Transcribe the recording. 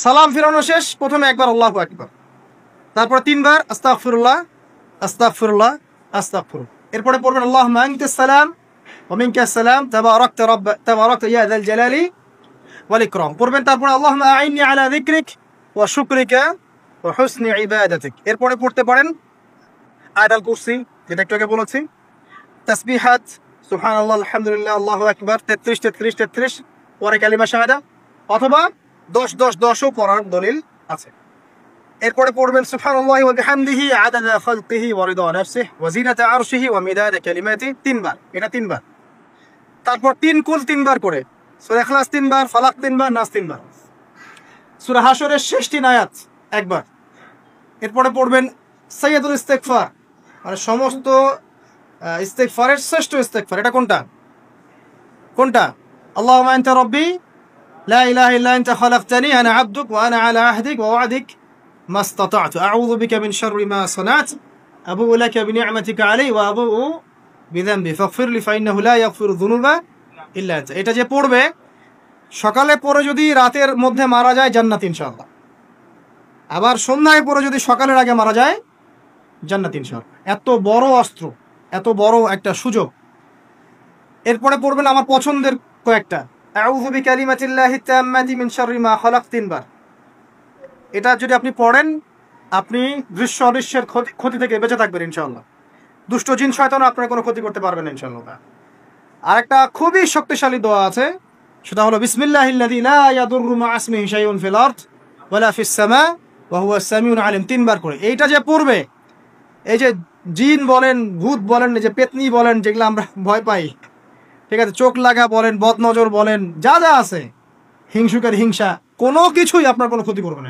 সালাম ফিরানো শেষ, প্রথমে একবার আল্লাহু আকবার, তারপরে তিনবার আস্তাগফিরুল্লাহ আস্তাগফিরুল্লাহ আস্তাগফিরুল্লাহ। এরপরে পড়বেন আল্লাহুম্মা আনতাস সালাম ওয়া মিনকাস সালাম তাবারাকতা ইয়া যাল জালালি ওয়াল ইকরাম পড়বেন। তারপরে আল্লাহুম্মা আইন্নি আলা যিকরিক ওয়া শুকরিকা ওয়া হুসনি ইবাদাতিক। এরপরে পড়তে পারেন আয়াতুল কুরসি, যেটা একটু আগে বলেছি, তাসবিহাত সুবহানাল্লাহ আলহামদুলিল্লাহ আল্লাহু আকবার 33 33 33, পরে কালিমা শাহাদা, অথবা 10 10 10ও পড়ার দলিল আছে। এরপরে পড়বেন সুবহানাল্লাহি ওয়া বিহামদিহি আদাদা খালকিহি ওয়া রিদা নাফসিহি ওয়া জিনাতা আরশিহি ওয়া মিদাদা কালিমাতিহি, তিনবার, এটা তিনবার। তারপর তিন কুল তিনবার করে, সূরা ইখলাস তিনবার, ফালাক তিনবার, নাস তিনবার, সূরা হাশরের শেষ 3 আয়াত একবার। এরপরে পড়বেন সাইয়্যিদুল ইস্তিগফার, মানে সমস্ত ইস্তিগফারের শ্রেষ্ঠ ইস্তিগফার। এটা কোনটা কোনটা? আল্লাহুম্মা আনতা রাব্বি লা ইলাহা ইল্লা আনতা খালাকতানি আনা আবদুক ওয়া আনা আলা আহদিক ওয়া ওয়া'দিক মাস্তাতা'তু আউযু বিকা মিন শাররি মা সানা'তু আবুউ লাকা বিনি'মাতিকা আলাইয়া ওয়া আবুউ বিযানবি ফাগফিরলি ফাইন্নাহু লা ইয়াগফিরু যুনুবা ইল্লা আনতা। এটা যে পড়বে সকালে পড়ে যদি রাতের মধ্যে মারা যায় জান্নাত ইনশাআল্লাহ, আবার সন্ধ্যায় পড়ে যদি সকালের আগে মারা যায় জান্নাত ইনশাআল্লাহ। এত বড় অস্ত্র, এত বড় একটা সুযোগ। এরপরে পড়বেন আমার পছন্দের কয়েকটা, আউযু বিকালিমাতিল্লাহি তাম্মাতি মিন শাররি মা খালাক, তিনবার। এটা যদি আপনি পড়েন আপনি দৃশ্য অদৃশ্যের ক্ষতি থেকে বেঁচে থাকবেন ইনশাআল্লাহ। দুষ্ট জিন শয়তান আপনার কোনো ক্ষতি করতে পারবে না ইনশাআল্লাহ। আর একটা খুবই শক্তিশালী দোয়া আছে, সেটা হলো বিসমিল্লাহিল্লাযী লা ইয়াদুররু মা ইসমিহি শাইউন ফিল আরদ ওয়ালা ফিস সামা ওয়া হুয়াস সামিউল আলিম, তিনবার করে। এইটা যে পড়বে, এই যে জিন বলেন, ভূত বলেন, যে পেতনি বলেন, যেগুলো আমরা ভয় পাই, ঠিক আছে, চোখ লাগা বলেন, বদনজর বলেন, যা যা আছে, হিংসুকের হিংসা, কোনো কিছুই আপনার কোনো ক্ষতি করবে না।